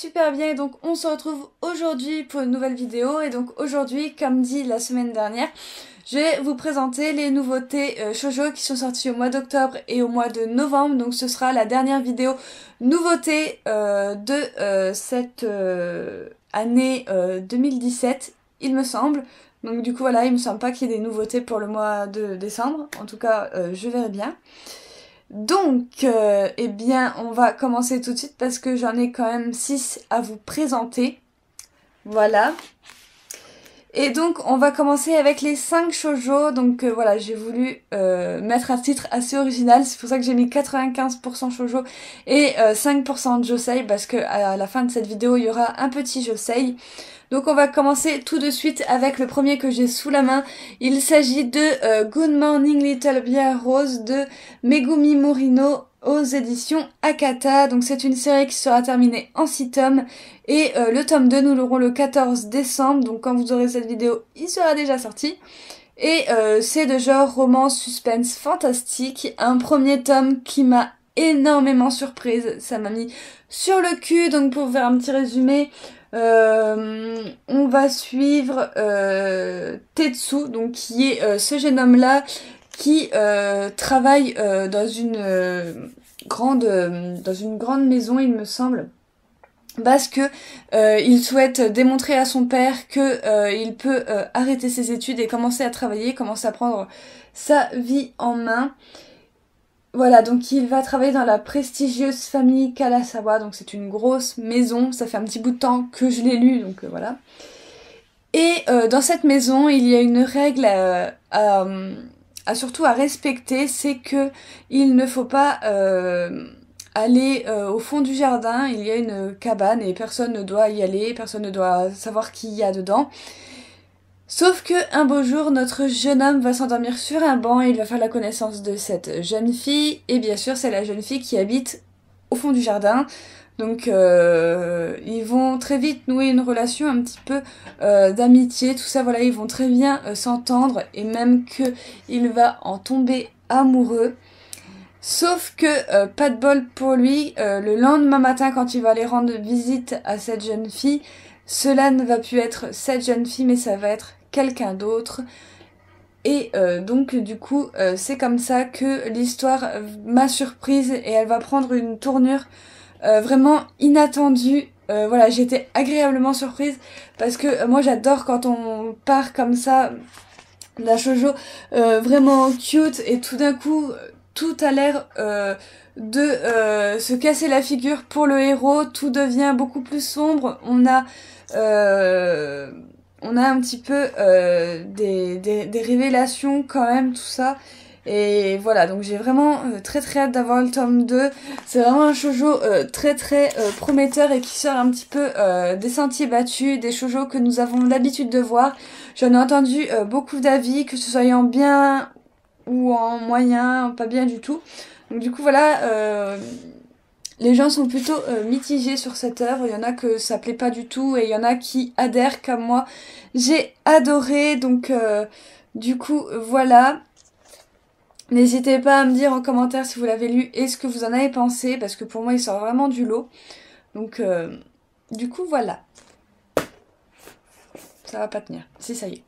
super bien et donc on se retrouve aujourd'hui pour une nouvelle vidéo. Et donc aujourd'hui, comme dit la semaine dernière, je vais vous présenter les nouveautés shoujo qui sont sorties au mois d'octobre et au mois de novembre. Donc ce sera la dernière vidéo nouveauté de cette année 2017, il me semble. Donc du coup voilà, il me semble pas qu'il y ait des nouveautés pour le mois de décembre. En tout cas, je verrai bien. Donc, eh bien, on va commencer tout de suite parce que j'en ai quand même 6 à vous présenter. Voilà. Et donc, on va commencer avec les 5 shoujo. Donc voilà, j'ai voulu mettre un titre assez original. C'est pour ça que j'ai mis 95% shoujo et 5% josei parce que à la fin de cette vidéo, il y aura un petit josei. Donc on va commencer tout de suite avec le premier que j'ai sous la main. Il s'agit de Good Morning Little Bear Rose de Megumi Morino aux éditions Akata. Donc c'est une série qui sera terminée en 6 tomes. Et le tome 2, nous l'aurons le 14 décembre. Donc quand vous aurez cette vidéo, il sera déjà sorti. Et c'est de genre romance, suspense, fantastique. Un premier tome qui m'a énormément surprise. Ça m'a mis sur le cul. Donc pour faire un petit résumé... on va suivre Tetsu, donc qui est ce jeune homme-là qui travaille dans une grande maison, il me semble, parce que il souhaite démontrer à son père que il peut arrêter ses études et commencer à travailler, commencer à prendre sa vie en main. Voilà, donc il va travailler dans la prestigieuse famille Karasawa, donc c'est une grosse maison, ça fait un petit bout de temps que je l'ai lu, donc voilà. Et dans cette maison, il y a une règle surtout à respecter, c'est que il ne faut pas aller au fond du jardin, il y a une cabane et personne ne doit y aller, personne ne doit savoir qui y a dedans. Sauf que un beau jour, notre jeune homme va s'endormir sur un banc et il va faire la connaissance de cette jeune fille. Et bien sûr, c'est la jeune fille qui habite au fond du jardin. Donc ils vont très vite nouer une relation un petit peu d'amitié, tout ça, voilà, ils vont très bien s'entendre et même que il va en tomber amoureux. Sauf que, pas de bol pour lui, le lendemain matin quand il va aller rendre visite à cette jeune fille, cela ne va plus être cette jeune fille mais ça va être quelqu'un d'autre. Et donc du coup c'est comme ça que l'histoire m'a surprise et elle va prendre une tournure vraiment inattendue. Voilà, j'ai été agréablement surprise parce que moi j'adore quand on part comme ça la shoujo vraiment cute et tout d'un coup tout a l'air de se casser la figure pour le héros, tout devient beaucoup plus sombre, on a un petit peu des révélations quand même, tout ça. Et voilà, donc j'ai vraiment très très hâte d'avoir le tome 2. C'est vraiment un shoujo très très prometteur et qui sort un petit peu des sentiers battus, des shoujo que nous avons l'habitude de voir. J'en ai entendu beaucoup d'avis, que ce soit en bien ou en moyen, pas bien du tout. Donc du coup voilà, les gens sont plutôt mitigés sur cette œuvre. Il y en a que ça plaît pas du tout et il y en a qui adhèrent comme moi. J'ai adoré, donc du coup voilà. N'hésitez pas à me dire en commentaire si vous l'avez lu et ce que vous en avez pensé, parce que pour moi il sort vraiment du lot. Donc du coup voilà. Ça va pas tenir, si ça y est.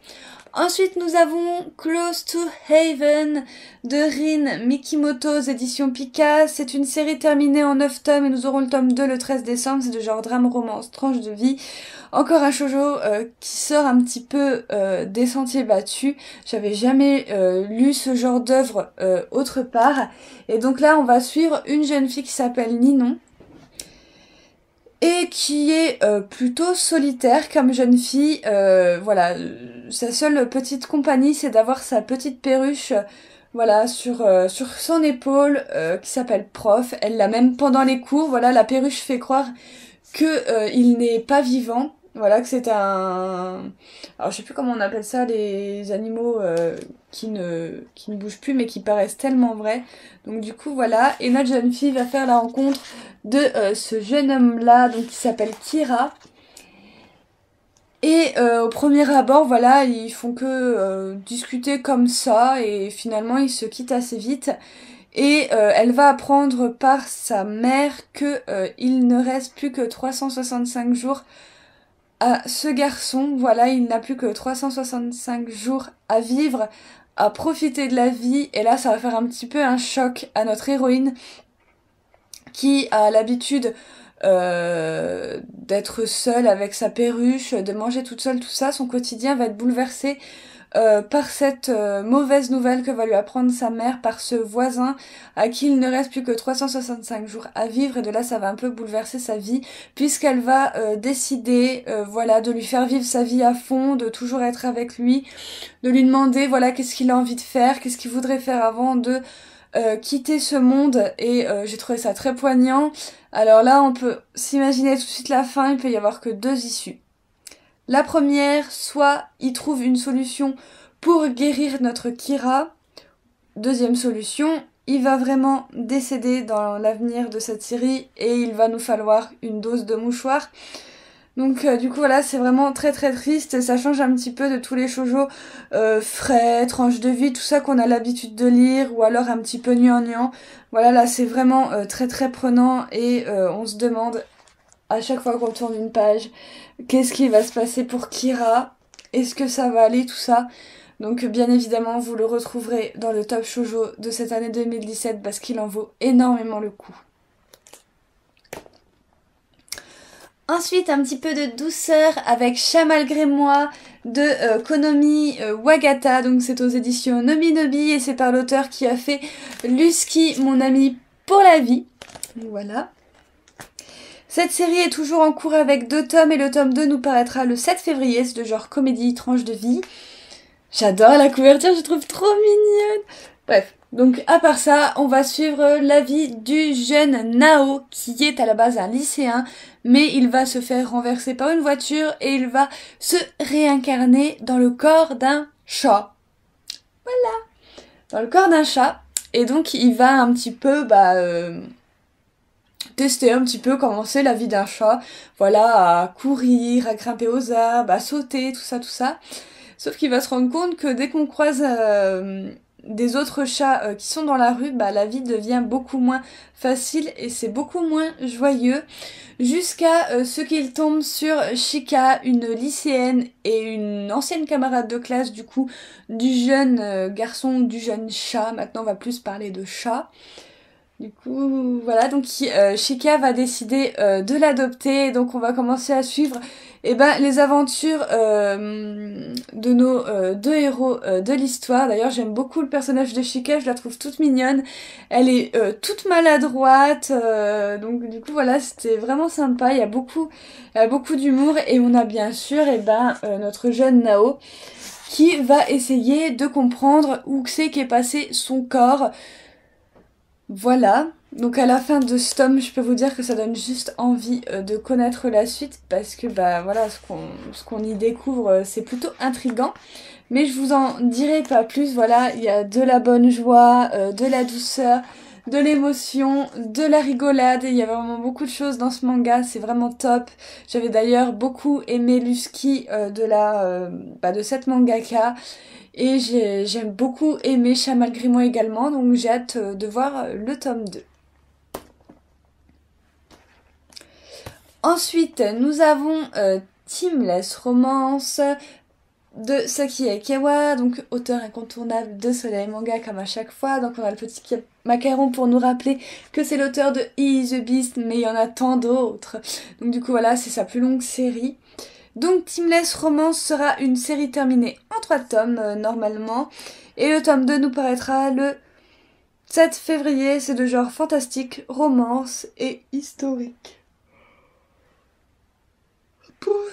Ensuite, nous avons Close to Haven de Rin Mikimoto aux éditions Pika. C'est une série terminée en 9 tomes et nous aurons le tome 2 le 13 décembre. C'est de genre drame, romance, tranche de vie. Encore un shoujo qui sort un petit peu des sentiers battus. J'avais jamais lu ce genre d'œuvre autre part. Et donc là, on va suivre une jeune fille qui s'appelle Ninon. Et qui est plutôt solitaire comme jeune fille. Voilà, sa seule petite compagnie, c'est d'avoir sa petite perruche, voilà, sur son épaule, qui s'appelle Prof. Elle l'a même pendant les cours. Voilà, la perruche fait croire que il n'est pas vivant. Voilà, que c'est un... Alors, je sais plus comment on appelle ça, les animaux qui ne bougent plus, mais qui paraissent tellement vrais. Donc, du coup, voilà. Et notre jeune fille va faire la rencontre de ce jeune homme-là, donc qui s'appelle Kira. Et au premier abord, voilà, ils font que discuter comme ça, et finalement, ils se quittent assez vite. Et elle va apprendre par sa mère que il ne reste plus que 365 jours à ce garçon. Voilà, il n'a plus que 365 jours à vivre, à profiter de la vie. Et là, ça va faire un petit peu un choc à notre héroïne qui a l'habitude d'être seule avec sa perruche, de manger toute seule, tout ça. Son quotidien va être bouleversé par cette mauvaise nouvelle que va lui apprendre sa mère par ce voisin à qui il ne reste plus que 365 jours à vivre, et de là ça va un peu bouleverser sa vie puisqu'elle va décider voilà, de lui faire vivre sa vie à fond, de toujours être avec lui, de lui demander voilà qu'est-ce qu'il a envie de faire, qu'est-ce qu'il voudrait faire avant de quitter ce monde. Et j'ai trouvé ça très poignant. Alors là on peut s'imaginer tout de suite la fin, il peut y avoir que deux issues. La première, soit il trouve une solution pour guérir notre Kira. Deuxième solution, il va vraiment décéder dans l'avenir de cette série et il va nous falloir une dose de mouchoir. Donc du coup voilà, c'est vraiment très très triste, ça change un petit peu de tous les shoujo frais, tranches de vie, tout ça qu'on a l'habitude de lire, ou alors un petit peu gnangnan. Voilà, là c'est vraiment très très prenant et on se demande à chaque fois qu'on tourne une page, qu'est-ce qui va se passer pour Kira? Est-ce que ça va aller, tout ça? Donc bien évidemment, vous le retrouverez dans le top shoujo de cette année 2017 parce qu'il en vaut énormément le coup. Ensuite, un petit peu de douceur avec Chat malgré moi de Konomi Wagata. Donc c'est aux éditions Nobi Nobi et c'est par l'auteur qui a fait Lusky, mon ami pour la vie. Voilà. Cette série est toujours en cours avec 2 tomes et le tome 2 nous paraîtra le 7 février, c'est de genre comédie, tranche de vie. J'adore la couverture, je trouve trop mignonne. Bref, donc à part ça, on va suivre la vie du jeune Nao qui est à la base un lycéen, mais il va se faire renverser par une voiture et il va se réincarner dans le corps d'un chat. Voilà, dans le corps d'un chat. Et donc il va un petit peu tester un petit peu comment c'est la vie d'un chat, voilà, à courir, à grimper aux arbres, à sauter, tout ça, tout ça. Sauf qu'il va se rendre compte que dès qu'on croise des autres chats qui sont dans la rue, la vie devient beaucoup moins facile et c'est beaucoup moins joyeux, jusqu'à ce qu'il tombe sur Chika, une lycéenne et une ancienne camarade de classe du coup du jeune garçon, du jeune chat. Maintenant on va plus parler de chat. Du coup, voilà, donc Chika va décider de l'adopter, donc on va commencer à suivre les aventures de nos 2 héros de l'histoire. D'ailleurs, j'aime beaucoup le personnage de Chika, je la trouve toute mignonne, elle est toute maladroite, donc du coup voilà, c'était vraiment sympa, il y a beaucoup d'humour, et on a bien sûr notre jeune Nao qui va essayer de comprendre où c'est qu'est passé son corps. Voilà, donc à la fin de ce tome, je peux vous dire que ça donne juste envie de connaître la suite parce que voilà, ce qu'on y découvre, c'est plutôt intriguant. Mais je vous en dirai pas plus, voilà, il y a de la bonne joie, de la douceur, de l'émotion, de la rigolade, il y a vraiment beaucoup de choses dans ce manga, c'est vraiment top. J'avais d'ailleurs beaucoup aimé Lusky de cette mangaka. Et j'aime beaucoup aimer Chat malgré moi également, donc j'ai hâte de voir le tome 2. Ensuite, nous avons Teamless Romance de Saki Aikawa, donc auteur incontournable de Soleil Manga comme à chaque fois. Donc on a le petit macaron pour nous rappeler que c'est l'auteur de He is the Beast, mais il y en a tant d'autres. Donc du coup voilà, c'est sa plus longue série. Donc Teamless Romance sera une série terminée en 3 tomes normalement. Et le tome 2 nous paraîtra le 7 février. C'est de genre fantastique, romance et historique.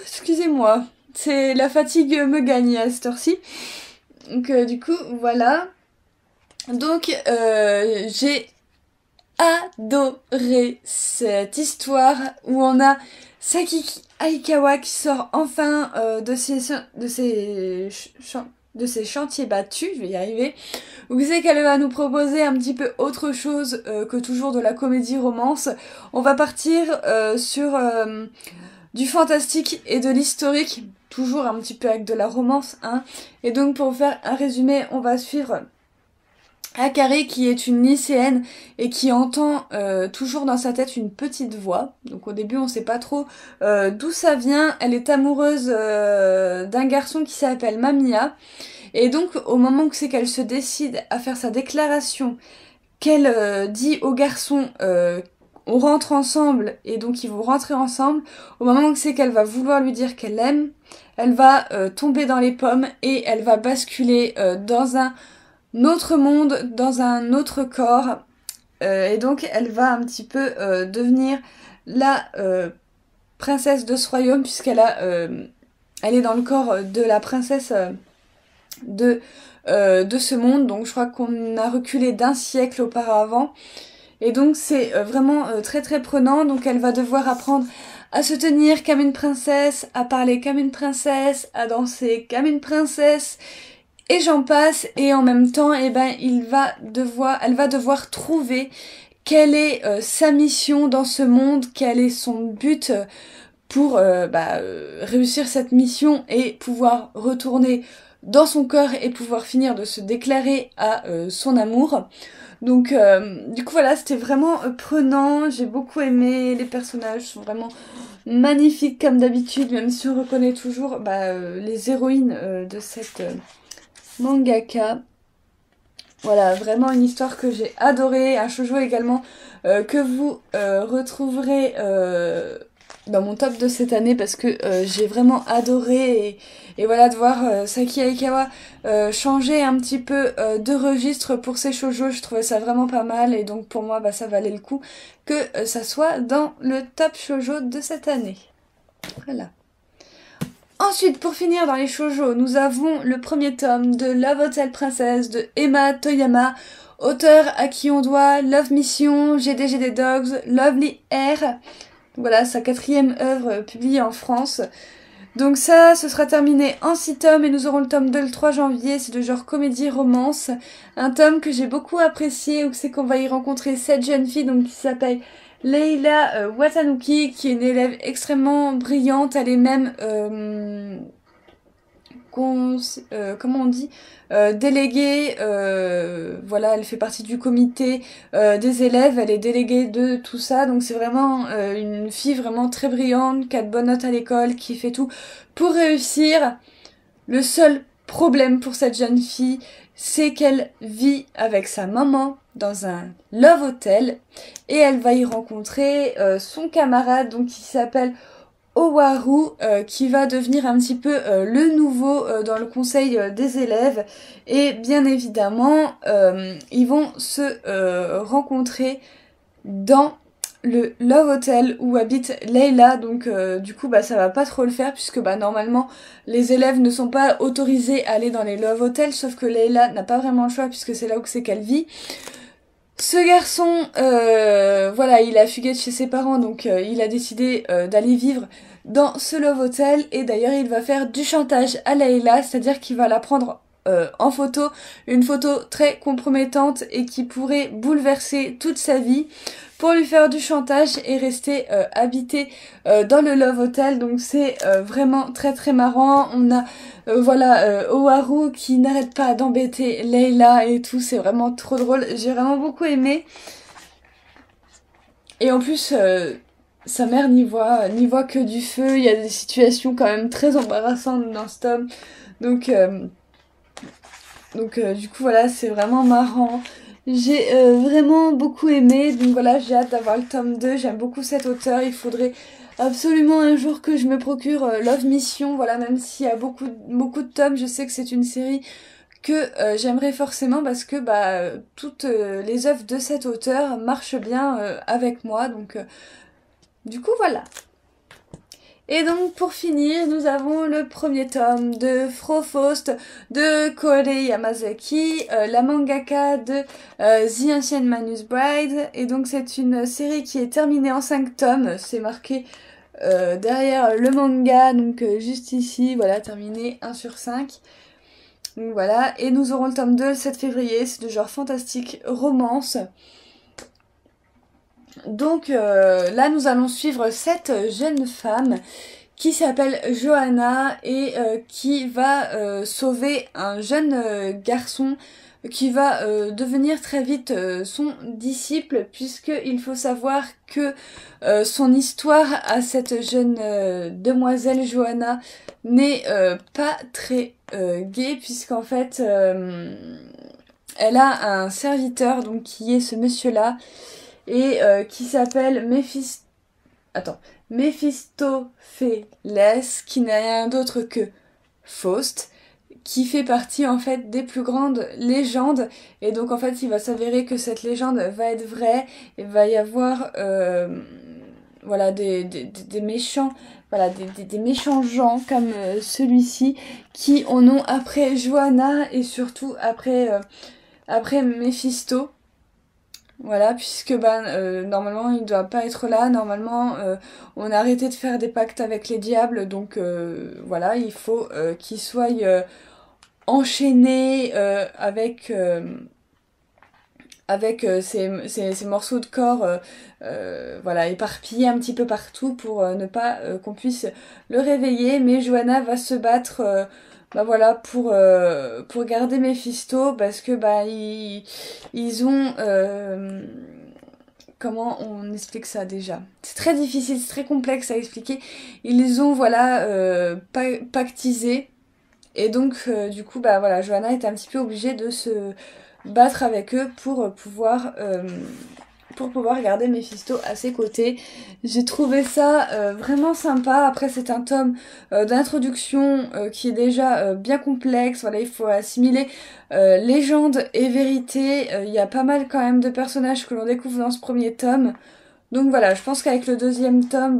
Excusez-moi, c'est la fatigue me gagne à cette heure-ci. Donc du coup voilà. Donc j'ai adoré cette histoire où on a Saki Aikawa qui sort enfin de ses chantiers battus, je vais y arriver, où c'est qu'elle va nous proposer un petit peu autre chose que toujours de la comédie romance. On va partir sur du fantastique et de l'historique, toujours un petit peu avec de la romance, hein. Et donc pour faire un résumé, on va suivre Akari qui est une lycéenne et qui entend toujours dans sa tête une petite voix. Donc au début on sait pas trop d'où ça vient. Elle est amoureuse d'un garçon qui s'appelle Mamiya. Et donc au moment où c'est qu'elle se décide à faire sa déclaration, qu'elle dit au garçon on rentre ensemble et donc ils vont rentrer ensemble, au moment où c'est qu'elle va vouloir lui dire qu'elle l'aime, elle va tomber dans les pommes et elle va basculer dans un autre monde, dans un autre corps. Et donc elle va un petit peu devenir la princesse de ce royaume puisqu'elle a, elle est dans le corps de la princesse de ce monde. Donc je crois qu'on a reculé d'un siècle auparavant. Et donc c'est vraiment très très prenant. Donc elle va devoir apprendre à se tenir comme une princesse, à parler comme une princesse, à danser comme une princesse. Et j'en passe, et en même temps, eh ben, elle va devoir trouver quelle est sa mission dans ce monde, quel est son but pour réussir cette mission et pouvoir retourner dans son cœur et pouvoir finir de se déclarer à son amour. Donc du coup voilà, c'était vraiment prenant, j'ai beaucoup aimé, les personnages sont vraiment magnifiques comme d'habitude, même si on reconnaît toujours les héroïnes de cette mangaka. Voilà, vraiment une histoire que j'ai adorée, un shoujo également que vous retrouverez dans mon top de cette année parce que j'ai vraiment adoré et voilà de voir Saki Aikawa changer un petit peu de registre pour ses shoujo, je trouvais ça vraiment pas mal et donc pour moi ça valait le coup que ça soit dans le top shoujo de cette année. Voilà. Ensuite, pour finir dans les shoujo, nous avons le premier tome de Love Hotel Princess de Emma Toyama, auteur à qui on doit Love Mission, GDGD Dogs, Lovely Air. Voilà, sa 4e œuvre publiée en France. Donc ça, ce sera terminé en 6 tomes et nous aurons le tome 2 le 3 janvier. C'est de genre comédie-romance. Un tome que j'ai beaucoup apprécié où c'est qu'on va y rencontrer cette jeune fille donc, qui s'appelle Leila Watanuki, qui est une élève extrêmement brillante. Elle est même, comment on dit, déléguée. Voilà, elle fait partie du comité des élèves. Elle est déléguée de tout ça. Donc c'est vraiment une fille vraiment très brillante, qui a de bonnes notes à l'école, qui fait tout pour réussir. Le seul problème pour cette jeune fille, c'est qu'elle vit avec sa maman dans un love hotel et elle va y rencontrer son camarade donc qui s'appelle Owaru qui va devenir un petit peu le nouveau dans le conseil des élèves et bien évidemment ils vont se rencontrer dans le Love Hotel où habite Leila, donc du coup ça va pas trop le faire puisque normalement les élèves ne sont pas autorisés à aller dans les Love Hotels, sauf que Leila n'a pas vraiment le choix puisque c'est là où c'est qu'elle vit. Ce garçon, voilà, il a fugué de chez ses parents, donc il a décidé d'aller vivre dans ce Love Hotel et d'ailleurs il va faire du chantage à Leila, c'est-à-dire qu'il va la prendre en photo, une photo très compromettante et qui pourrait bouleverser toute sa vie pour lui faire du chantage et rester habité dans le Love Hotel. Donc c'est vraiment très très marrant. On a Owaru qui n'arrête pas d'embêter Leila et tout, c'est vraiment trop drôle, j'ai vraiment beaucoup aimé. Et en plus sa mère n'y voit que du feu, il y a des situations quand même très embarrassantes dans ce tome. Donc du coup voilà, c'est vraiment marrant. J'ai vraiment beaucoup aimé, donc voilà, j'ai hâte d'avoir le tome 2, j'aime beaucoup cet auteur, il faudrait absolument un jour que je me procure Love Mission, voilà, même s'il y a beaucoup de tomes, je sais que c'est une série que j'aimerais forcément parce que toutes les œuvres de cet auteur marchent bien avec moi, donc du coup voilà. Et donc pour finir, nous avons le premier tome de Frofaust de Kohei Yamazaki, la mangaka de The Ancient Manus Bride. Et donc c'est une série qui est terminée en 5 tomes, c'est marqué derrière le manga, donc juste ici, voilà, terminé 1 sur 5. Donc voilà, et nous aurons le tome 2 le 7 février, c'est de genre fantastique romance. Donc là nous allons suivre cette jeune femme qui s'appelle Johanna et qui va sauver un jeune garçon qui va devenir très vite son disciple, puisqu'il faut savoir que son histoire à cette jeune demoiselle Johanna n'est pas très gaie, puisqu'en fait elle a un serviteur donc qui est ce monsieur-là et qui s'appelle Méphistophélès, qui n'est rien d'autre que Faust, qui fait partie en fait des plus grandes légendes, et donc en fait il va s'avérer que cette légende va être vraie, et va y avoir voilà des méchants, voilà des méchants gens comme celui-ci qui en ont après Johanna et surtout après Méphisto. Voilà, puisque normalement il doit pas être là, normalement on a arrêté de faire des pactes avec les diables, donc voilà, il faut qu'il soit enchaîné avec ces morceaux de corps voilà, éparpillés un petit peu partout pour ne pas qu'on puisse le réveiller, mais Johanna va se battre voilà pour garder Méphisto, parce que ils ont comment on explique ça déjà? C'est très difficile, c'est très complexe à expliquer. Ils ont voilà pactisé, et donc du coup voilà, Johanna est un petit peu obligée de se battre avec eux pour pouvoir garder Méphisto à ses côtés. J'ai trouvé ça vraiment sympa. Après c'est un tome d'introduction qui est déjà bien complexe. Voilà, il faut assimiler légende et vérité. Il y a pas mal quand même de personnages que l'on découvre dans ce premier tome. Donc voilà, je pense qu'avec le deuxième tome,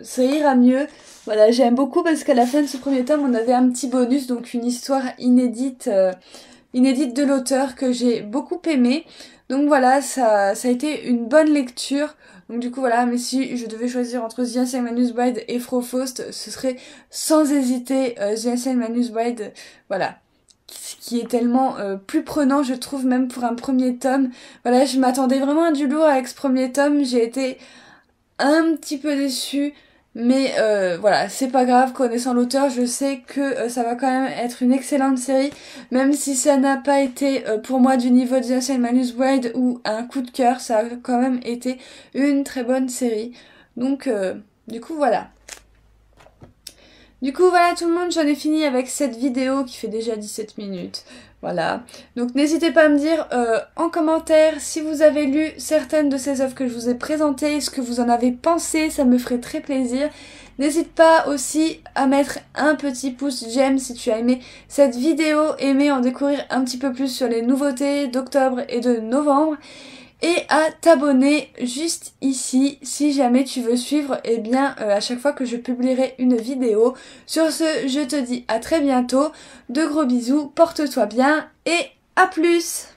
ça ira mieux. Voilà, j'aime beaucoup parce qu'à la fin de ce premier tome, on avait un petit bonus, donc une histoire inédite de l'auteur que j'ai beaucoup aimé. Donc voilà, ça a été une bonne lecture. Donc du coup voilà, mais si je devais choisir entre The Insane Manus Bride et Frofaust, ce serait sans hésiter The Insane Manus Bride, voilà, qui est tellement plus prenant, je trouve, même pour un premier tome. Voilà, je m'attendais vraiment à du lourd avec ce premier tome, j'ai été un petit peu déçue, mais voilà, c'est pas grave, connaissant l'auteur, je sais que ça va quand même être une excellente série, même si ça n'a pas été pour moi du niveau de The Insane Manus Bride ou un coup de cœur, ça a quand même été une très bonne série. Donc du coup voilà. Du coup voilà tout le monde, j'en ai fini avec cette vidéo qui fait déjà 17 minutes. Voilà, donc n'hésitez pas à me dire en commentaire si vous avez lu certaines de ces œuvres que je vous ai présentées, ce que vous en avez pensé, ça me ferait très plaisir. N'hésite pas aussi à mettre un petit pouce j'aime si tu as aimé cette vidéo, aimer en découvrir un petit peu plus sur les nouveautés d'octobre et de novembre. Et à t'abonner juste ici si jamais tu veux suivre à chaque fois que je publierai une vidéo. Sur ce, je te dis à très bientôt, de gros bisous, porte-toi bien et à plus!